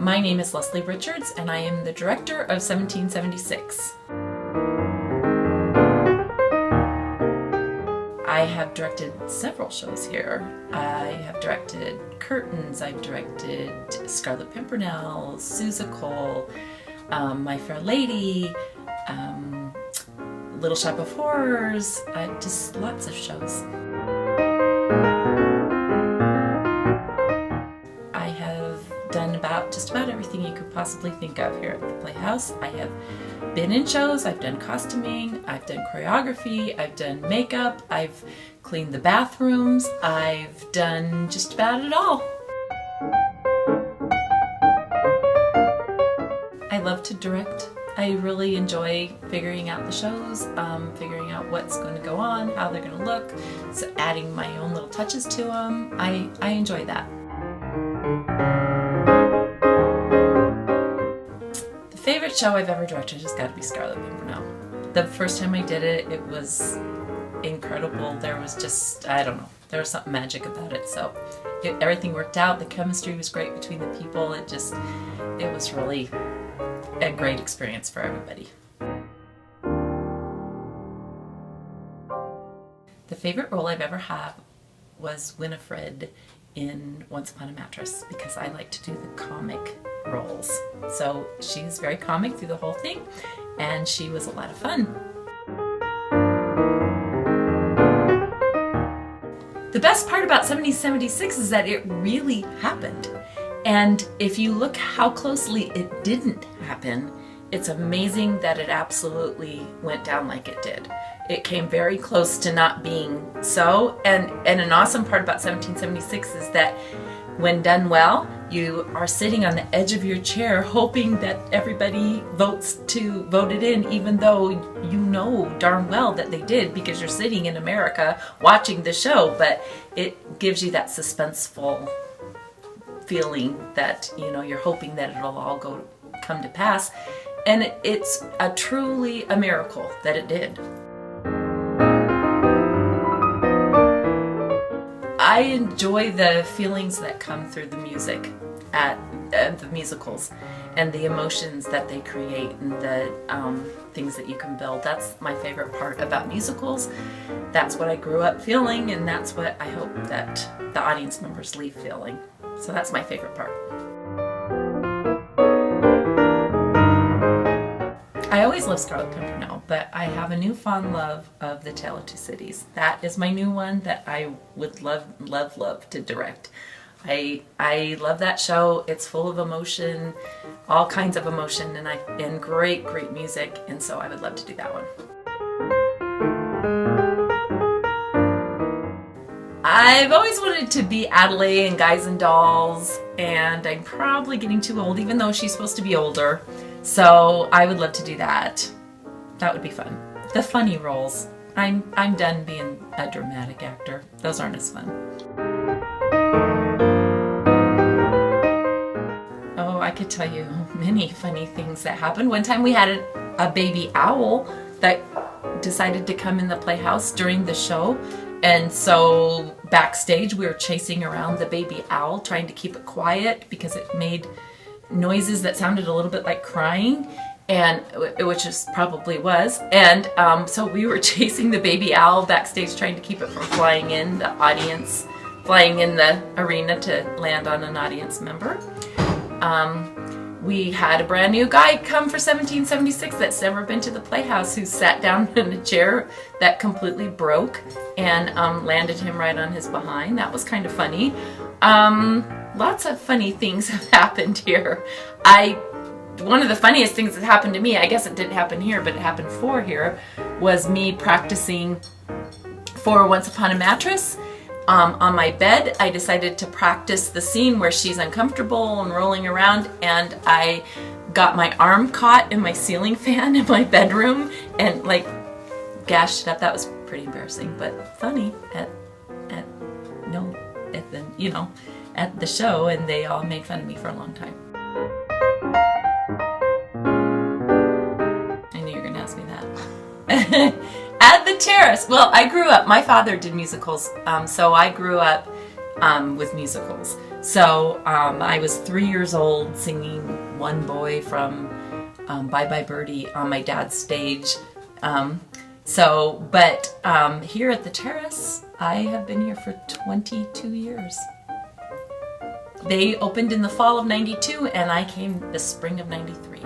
My name is Leslie Richards, and I am the director of 1776. I have directed several shows here. I have directed Curtains, I've directed Scarlet Pimpernel, Seussical, My Fair Lady, Little Shop of Horrors, just lots of shows. I have done just about everything you could possibly think of here at the Playhouse. I have been in shows, I've done costuming, I've done choreography, I've done makeup, I've cleaned the bathrooms, I've done just about it all. I love to direct. I really enjoy figuring out the shows, figuring out what's going to go on, how they're going to look, so adding my own little touches to them. I enjoy that. The favorite show I've ever directed has got to be Scarlet Pimpernel. The first time I did it, it was incredible. There was just, I don't know, there was something magic about it. So everything worked out. The chemistry was great between the people. It was really a great experience for everybody. The favorite role I've ever had was Winifred in Once Upon a Mattress, because I like to do the comic roles. So she's very comic through the whole thing, and she was a lot of fun. The best part about 1776 is that it really happened. And if you look how closely it didn't happen, it's amazing that it absolutely went down like it did. It came very close to not being so. And an awesome part about 1776 is that when done well, you are sitting on the edge of your chair hoping that everybody votes to vote it in, even though you know darn well that they did, because you're sitting in America watching the show. But it gives you that suspenseful feeling that, you know, you're hoping that it'll all come to pass. And it's truly a miracle that it did. I enjoy the feelings that come through the music at the musicals, and the emotions that they create, and the things that you can build. That's my favorite part about musicals. That's what I grew up feeling, and that's what I hope that the audience members leave feeling. So that's my favorite part. I always loved Scarlet Pimpernel, but I have a newfound love of The Tale of Two Cities. That is my new one that I would love to direct. I love that show. It's full of emotion, all kinds of emotion, and great music, and so I would love to do that one. I've always wanted to be Adelaide in Guys and Dolls, and I'm probably getting too old, even though she's supposed to be older. So I would love to do that. That would be fun. The funny roles. I'm done being a dramatic actor. Those aren't as fun. Oh, I could tell you many funny things that happened. One time we had a baby owl that decided to come in the Playhouse during the show. And so backstage we were chasing around the baby owl, trying to keep it quiet because it made noises that sounded a little bit like crying, and which probably was. And so we were chasing the baby owl backstage, trying to keep it from flying in the arena to land on an audience member. We had a brand new guy come for 1776 that's never been to the Playhouse, who sat down in a chair that completely broke and landed him right on his behind. That was kind of funny. Lots of funny things have happened here. One of the funniest things that happened to me, I guess it didn't happen here, but it happened for here, was me practicing for Once Upon a Mattress. On my bed, I decided to practice the scene where she's uncomfortable and rolling around, and I got my arm caught in my ceiling fan in my bedroom and like gashed it up. That was pretty embarrassing, but funny at the show, and they all made fun of me for a long time. I knew you were gonna ask me that. At the Terrace. Well, my father did musicals, so I grew up with musicals. So I was 3 years old singing One Boy from Bye Bye Birdie on my dad's stage. But here at the Terrace, I have been here for 22 years. They opened in the fall of '92 and I came the spring of '93.